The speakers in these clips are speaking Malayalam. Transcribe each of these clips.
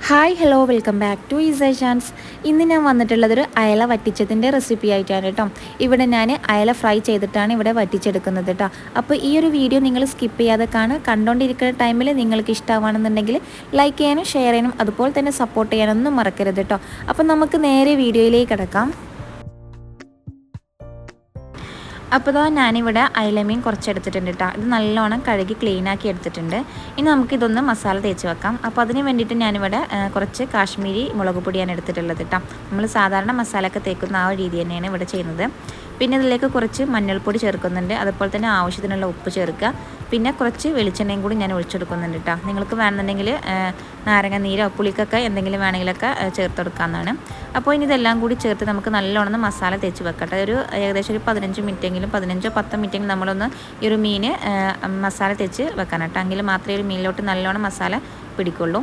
Hi hello welcome back to ഈസ ചാൻസ്. ഇന്ന് ഞാൻ വന്നിട്ടുള്ളതൊരു അയല വറ്റിച്ചതിൻ്റെ റെസിപ്പി ആയിട്ടാണ് കേട്ടോ. ഇവിടെ ഞാൻ അയല ഫ്രൈ ചെയ്തിട്ടാണ് ഇവിടെ വറ്റിച്ചെടുക്കുന്നത് കേട്ടോ. അപ്പോൾ ഈ ഒരു വീഡിയോ നിങ്ങൾ സ്കിപ്പ് ചെയ്യാതെ കണ്ടുകൊണ്ടിരിക്കുന്ന ടൈമിൽ നിങ്ങൾക്ക് ഇഷ്ടമാണെന്നുണ്ടെങ്കിൽ ലൈക്ക് ചെയ്യാനും ഷെയർ ചെയ്യാനും അതുപോലെ തന്നെ സപ്പോർട്ട് ചെയ്യാനൊന്നും മറക്കരുത് കേട്ടോ. അപ്പോൾ നമുക്ക് നേരെ വീഡിയോയിലേക്ക് കിടക്കാം. അപ്പോൾ ഞാനിവിടെ അയലമീൻ കുറച്ച് എടുത്തിട്ടുണ്ട് കേട്ടോ. ഇത് നല്ലോണം കഴുകി ക്ലീനാക്കി എടുത്തിട്ടുണ്ട്. ഇനി നമുക്കിതൊന്ന് മസാല തേച്ച് വെക്കാം. അപ്പോൾ അതിന് വേണ്ടിയിട്ട് ഞാനിവിടെ കുറച്ച് കാശ്മീരി മുളക് പൊടിയാണ് എടുത്തിട്ടുള്ളത് കേട്ടോ. നമ്മൾ സാധാരണ മസാലയൊക്കെ തേക്കുന്ന ആ ഒരു രീതി തന്നെയാണ് ഇവിടെ ചെയ്യുന്നത്. പിന്നെ ഇതിലേക്ക് കുറച്ച് മഞ്ഞൾപ്പൊടി ചേർക്കുന്നുണ്ട്, അതുപോലെ തന്നെ ആവശ്യത്തിനുള്ള ഉപ്പ് ചേർക്കുക. പിന്നെ കുറച്ച് വെളിച്ചെണ്ണയും കൂടി ഞാൻ ഒഴിച്ചെടുക്കുന്നുണ്ട് കേട്ടോ. നിങ്ങൾക്ക് വേണമെന്നുണ്ടെങ്കിൽ നാരങ്ങ നീരോ പുളിക്കൊക്കെ എന്തെങ്കിലും വേണമെങ്കിലൊക്കെ ചേർത്ത് കൊടുക്കാവുന്നതാണ്. അപ്പോൾ ഇനി ഇതെല്ലാം കൂടി ചേർത്ത് നമുക്ക് നല്ലോണം മസാല തേച്ച് വെക്കട്ടെ. ഏകദേശം ഒരു 15 മിനിറ്റെങ്കിലും 15-10 മിനിറ്റെങ്കിലും നമ്മളൊന്ന് ഈ ഒരു മീൻ മസാല തേച്ച് വെക്കണം കേട്ടോ. എങ്കിൽ മാത്രമേ ഒരു മീനിലോട്ട് നല്ലോണം മസാല പിടിക്കുള്ളൂ.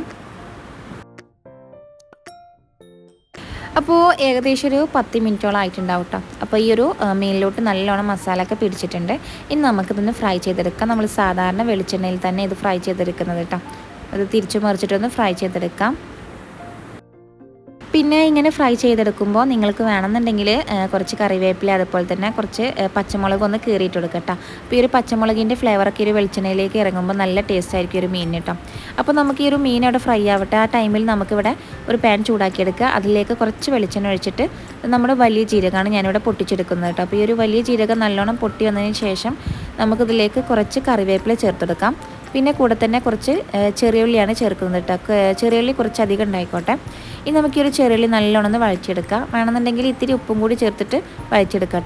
അപ്പോൾ ഏകദേശം ഒരു 10 മിനിറ്റോളം ആയിട്ടുണ്ടാവും കേട്ടോ. അപ്പോൾ ഈ ഒരു മീനിലോട്ട് നല്ലോണം മസാലയൊക്കെ പിടിച്ചിട്ടുണ്ട്. ഇനി നമുക്കിതൊന്ന് ഫ്രൈ ചെയ്തെടുക്കാം. നമ്മൾ സാധാരണ വെളിച്ചെണ്ണയിൽ തന്നെ ഇത് ഫ്രൈ ചെയ്തെടുക്കുന്നത് കേട്ടോ. അത് തിരിച്ചു മറിച്ചിട്ടൊന്ന് ഫ്രൈ ചെയ്തെടുക്കാം. പിന്നെ ഇങ്ങനെ ഫ്രൈ ചെയ്തെടുക്കുമ്പോൾ നിങ്ങൾക്ക് വേണമെന്നുണ്ടെങ്കിൽ കുറച്ച് കറിവേപ്പില അതുപോലെ തന്നെ കുറച്ച് പച്ചമുളക് ഒന്ന് കീറിയിട്ട് കൊടുക്കട്ടോ. അപ്പോൾ ഈ ഒരു പച്ചമുളകിൻ്റെ ഫ്ലേവറൊക്കെ ഒരു വെളിച്ചെണ്ണയിലേക്ക് ഇറങ്ങുമ്പോൾ നല്ല ടേസ്റ്റ് ആയിരിക്കും ഒരു മീൻ കേട്ടോ. അപ്പോൾ നമുക്ക് ഈ ഒരു മീൻ അവിടെ ഫ്രൈ ആവട്ടെ. ആ ടൈമിൽ നമുക്കിവിടെ ഒരു പാൻ ചൂടാക്കിയെടുക്കുക. അതിലേക്ക് കുറച്ച് വെളിച്ചെണ്ണ ഒഴിച്ചിട്ട് നമ്മുടെ വലിയ ജീരകമാണ് ഞാനിവിടെ പൊട്ടിച്ചെടുക്കുന്നത് കേട്ടോ. അപ്പോൾ ഈ ഒരു വലിയ ജീരകം നല്ലോണം പൊട്ടി വന്നതിന് ശേഷം നമുക്കിതിലേക്ക് കുറച്ച് കറിവേപ്പില ചേർത്തെടുക്കാം. പിന്നെ കൂടെ തന്നെ കുറച്ച് ചെറിയുള്ളിയാണ് ചേർക്കുന്നത് കേട്ടോ. ചെറിയുള്ളി കുറച്ച് അധികം ഉണ്ടായിക്കോട്ടെ. ഇനി നമുക്ക് ഈ ഒരു ചെറിയുള്ളി നല്ലോണം ഒന്ന് വഴച്ചെടുക്കാം. വേണമെന്നുണ്ടെങ്കിൽ ഇത്തിരി ഉപ്പും കൂടി ചേർത്തിട്ട് വഴച്ചെടുക്കാം.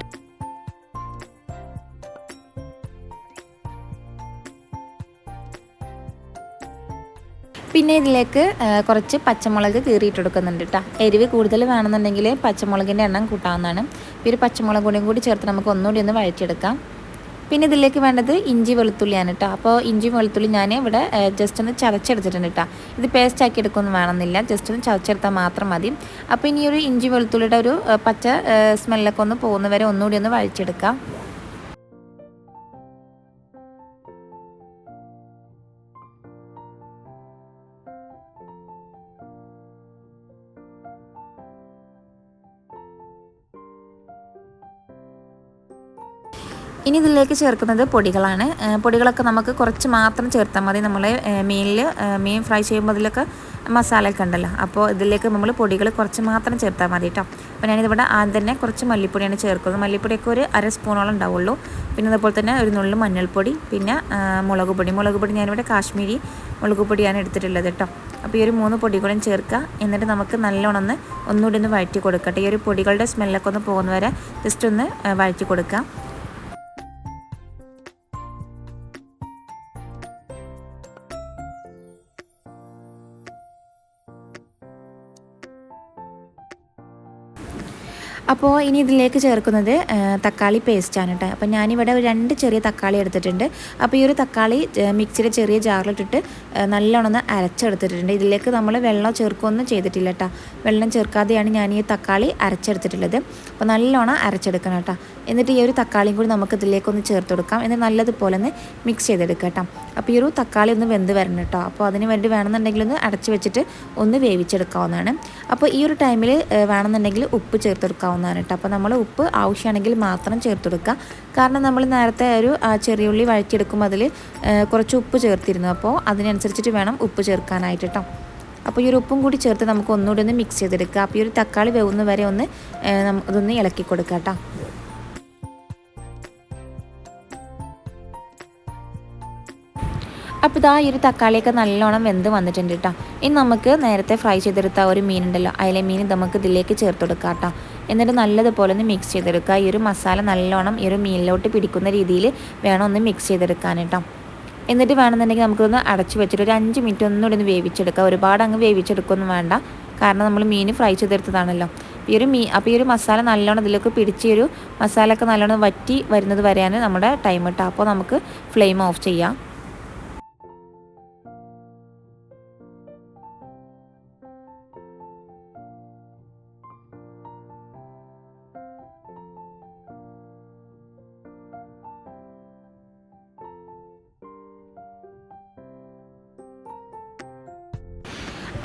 പിന്നെ ഇതിലേക്ക് കുറച്ച് പച്ചമുളക് കീറിയിട്ട് കൊടുക്കുന്നുണ്ട് കേട്ടോ. എരിവ് കൂടുതൽ വേണമെന്നുണ്ടെങ്കിൽ പച്ചമുളകിൻ്റെ എണ്ണം കൂട്ടാവുന്നതാണ്. ഈ ഒരു പച്ചമുളക് കൂടി ചേർത്ത് നമുക്ക് ഒന്നുകൂടി ഒന്ന് വഴച്ചെടുക്കാം. പിന്നെ ഇതിലേക്ക് വേണ്ടത് ഇഞ്ചി വെളുത്തുള്ളിയാണ് കേട്ടോ. അപ്പോൾ ഇഞ്ചി വെളുത്തുള്ളി ഞാൻ ഇവിടെ ജസ്റ്റ് ഒന്ന് ചതച്ചെടുത്തിട്ടുണ്ട് കേട്ടോ. ഇത് പേസ്റ്റ് ആക്കി എടുക്കൊന്നും വേണമെന്നില്ല, ജസ്റ്റ് ഒന്ന് ചതച്ചെടുത്താൽ മാത്രം മതി. അപ്പോൾ ഇനി ഒരു ഇഞ്ചി വെളുത്തുള്ളിയുടെ ഒരു പച്ച സ്മെല്ലൊക്കെ ഒന്ന് പോകുന്നവരെ ഒന്നുകൂടി ഒന്ന് വഴച്ചെടുക്കാം. ഇനി ഇതിലേക്ക് ചേർക്കുന്നത് പൊടികളാണ്. പൊടികളൊക്കെ നമുക്ക് കുറച്ച് മാത്രം ചേർത്താൽ മതി. നമ്മൾ മീൻ ഫ്രൈ ചെയ്യുമ്പോൾ അതിലൊക്കെ മസാലയൊക്കെ ഉണ്ടല്ലോ. അപ്പോൾ ഇതിലേക്ക് നമ്മൾ പൊടികൾ കുറച്ച് മാത്രം ചേർത്താൽ മതി കേട്ടോ. അപ്പോൾ ഞാനിതിവിടെ ആദ്യം തന്നെ കുറച്ച് മല്ലിപ്പൊടിയാണ് ചേർക്കുന്നത്. മല്ലിപ്പൊടിയൊക്കെ ഒരു അര സ്പൂണോളം ഉണ്ടാവുള്ളൂ. പിന്നെ അതുപോലെ തന്നെ ഒരു നുള്ളു മഞ്ഞൾപ്പൊടി, പിന്നെ മുളക് പൊടി ഞാനിവിടെ കാശ്മീരി മുളക് പൊടിയാണ് എടുത്തിട്ടുള്ളത് കേട്ടോ. അപ്പോൾ ഈ ഒരു 3 പൊടികളും ചേർക്കുക. എന്നിട്ട് നമുക്ക് നല്ലോണം ഒന്നുകൂടി ഒന്ന് വഴറ്റി കൊടുക്കട്ടെ. ഈ ഒരു പൊടികളുടെ സ്മെല്ലൊക്കെ ഒന്ന് പോകുന്നവരെ ജസ്റ്റ് ഒന്ന് വഴറ്റി കൊടുക്കുക. അപ്പോൾ ഇനി ഇതിലേക്ക് ചേർക്കുന്നത് തക്കാളി പേസ്റ്റാണ് കേട്ടോ. അപ്പോൾ ഞാനിവിടെ 2 ചെറിയ തക്കാളി എടുത്തിട്ടുണ്ട്. അപ്പോൾ ഈ ഒരു തക്കാളി മിക്സിയുടെ ചെറിയ ജാറിലിട്ടിട്ട് നല്ലോണം അരച്ചെടുത്തിട്ടുണ്ട്. ഇതിലേക്ക് നമ്മൾ വെള്ളം ചേർക്കുകയൊന്നും ചെയ്തിട്ടില്ല കേട്ടോ. വെള്ളം ചേർക്കാതെയാണ് ഞാൻ ഈ തക്കാളി അരച്ചെടുത്തിട്ടുള്ളത്. അപ്പോൾ നല്ലോണം അരച്ചെടുക്കണം കേട്ടോ. എന്നിട്ട് ഈ ഒരു തക്കാളിയും കൂടി നമുക്ക് ഇതിലേക്കൊന്ന് ചേർത്ത് കൊടുക്കാം. എന്നിട്ട് നല്ലതുപോലെ ഒന്ന് മിക്സ് ചെയ്തെടുക്കാം കേട്ടോ. അപ്പോൾ ഈ ഒരു തക്കാളി ഒന്ന് വെന്ത് വരണം കേട്ടോ. അപ്പോൾ അതിന് വേണ്ടി വേണമെന്നുണ്ടെങ്കിൽ ഒന്ന് അടച്ച് വെച്ചിട്ട് ഒന്ന് വേവിച്ചെടുക്കാവുന്നതാണ്. അപ്പോൾ ഈ ഒരു ടൈമിൽ വേണമെന്നുണ്ടെങ്കിൽ ഉപ്പ് ചേർത്തെടുക്കാവുന്നതാണ് കേട്ടോ. അപ്പോൾ നമ്മൾ ഉപ്പ് ആവശ്യമാണെങ്കിൽ മാത്രം ചേർത്ത് കൊടുക്കുക. കാരണം നമ്മൾ നേരത്തെ ഒരു ചെറിയുള്ളി വഴറ്റിയെടുക്കുമ്പോൾ അതിൽ കുറച്ച് ഉപ്പ് ചേർത്തിരുന്നു. അപ്പോൾ അതിനനുസരിച്ചിട്ട് വേണം ഉപ്പ് ചേർക്കാനായിട്ട് കേട്ടോ. അപ്പോൾ ഈ ഒരു ഉപ്പും കൂടി ചേർത്ത് നമുക്ക് ഒന്നുകൂടി ഒന്ന് മിക്സ് ചെയ്തെടുക്കുക. അപ്പോൾ ഈ ഒരു തക്കാളി വേവുന്ന വരെ ഇതൊന്ന് ഇളക്കി കൊടുക്കുക കേട്ടോ. അപ്പോൾ ഈ ഒരു തക്കാളിയൊക്കെ നല്ലോണം വെന്ത് വന്നിട്ടുണ്ട് കേട്ടോ. ഇനി നമുക്ക് നേരത്തെ ഫ്രൈ ചെയ്തെടുത്ത ഒരു മീനുണ്ടല്ലോ, അയല മീൻ നമുക്ക് ഇതിലേക്ക് ചേർത്ത് കൊടുക്കാം കേട്ടോ. എന്നിട്ട് നല്ലതുപോലെ ഒന്ന് മിക്സ് ചെയ്തെടുക്കുക. ഈ ഒരു മസാല നല്ലോണം ഈ ഒരു മീനിലോട്ട് പിടിക്കുന്ന രീതിയിൽ വേണം ഒന്ന് മിക്സ് ചെയ്തെടുക്കാൻ കേട്ടോ. എന്നിട്ട് വേണമെന്നുണ്ടെങ്കിൽ നമുക്കൊന്ന് അടച്ച് വെച്ചിട്ട് ഒരു 5 മിനിറ്റ് ഒന്നുകൂടി ഒന്ന് വേവിച്ചെടുക്കുക. ഒരുപാട് അങ്ങ് വേവിച്ചെടുക്കൊന്നും വേണ്ട, കാരണം നമ്മൾ മീൻ ഫ്രൈ ചെയ്തെടുത്തതാണല്ലോ. അപ്പോൾ ഈ ഒരു മസാല നല്ലോണം ഇതിലേക്ക് പിടിച്ച് ഒരു മസാലയൊക്കെ നല്ലോണം വറ്റി വരുന്നത് വരെയാണ് നമ്മുടെ ടൈം കേട്ടോ. അപ്പോൾ നമുക്ക് ഫ്ലെയിം ഓഫ് ചെയ്യാം.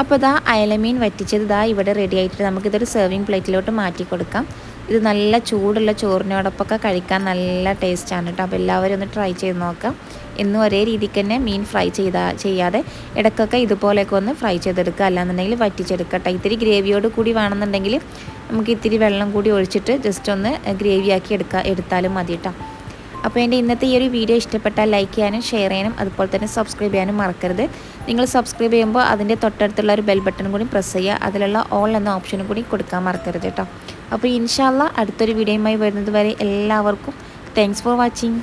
അപ്പോൾ ഇതാ അയലമീൻ വറ്റിച്ചത് ഇതാ ഇവിടെ റെഡി ആയിട്ട് നമുക്കിതൊരു സെർവിങ് പ്ലേറ്റിലോട്ട് മാറ്റി കൊടുക്കാം. ഇത് നല്ല ചൂടുള്ള ചോറിനോടൊപ്പമൊക്കെ കഴിക്കാൻ നല്ല ടേസ്റ്റാണ് കേട്ടോ. അപ്പോൾ എല്ലാവരും ഒന്ന് ട്രൈ ചെയ്ത് നോക്കാം. എന്നും ഒരേ രീതിക്ക് തന്നെ മീൻ ഫ്രൈ ചെയ്യാതെ ഇടയ്ക്കൊക്കെ ഇതുപോലെയൊക്കെ ഒന്ന് ഫ്രൈ ചെയ്തെടുക്കുക, അല്ലാന്നുണ്ടെങ്കിൽ വറ്റിച്ചെടുക്കട്ടെ. ഇത്തിരി ഗ്രേവിയോട് കൂടി വേണമെന്നുണ്ടെങ്കിൽ നമുക്ക് ഇത്തിരി വെള്ളം കൂടി ഒഴിച്ചിട്ട് ജസ്റ്റ് ഒന്ന് ഗ്രേവിയാക്കി എടുത്താലും മതി കേട്ടോ. അപ്പോൾ എൻ്റെ ഇന്നത്തെ ഈ ഒരു വീഡിയോ ഇഷ്ടപ്പെട്ടാൽ ലൈക്ക് ചെയ്യാനും ഷെയർ ചെയ്യാനും അതുപോലെ തന്നെ സബ്സ്ക്രൈബ് ചെയ്യാനും മറക്കരുത്. നിങ്ങൾ സബ്സ്ക്രൈബ് ചെയ്യുമ്പോൾ അതിൻ്റെ തൊട്ടടുത്തുള്ള ഒരു ബെൽ ബട്ടൺ കൂടി പ്രസ് ചെയ്യുക, അതിലുള്ള ഓൾ എന്ന ഓപ്ഷനും കൂടി കൊടുക്കാൻ മറക്കരുത് കേട്ടോ. അപ്പോൾ ഇൻഷാ അല്ലാഹ് അടുത്തൊരു വീഡിയോയുമായി വരുന്നത് വരെ എല്ലാവർക്കും താങ്ക്സ് ഫോർ വാച്ചിങ്.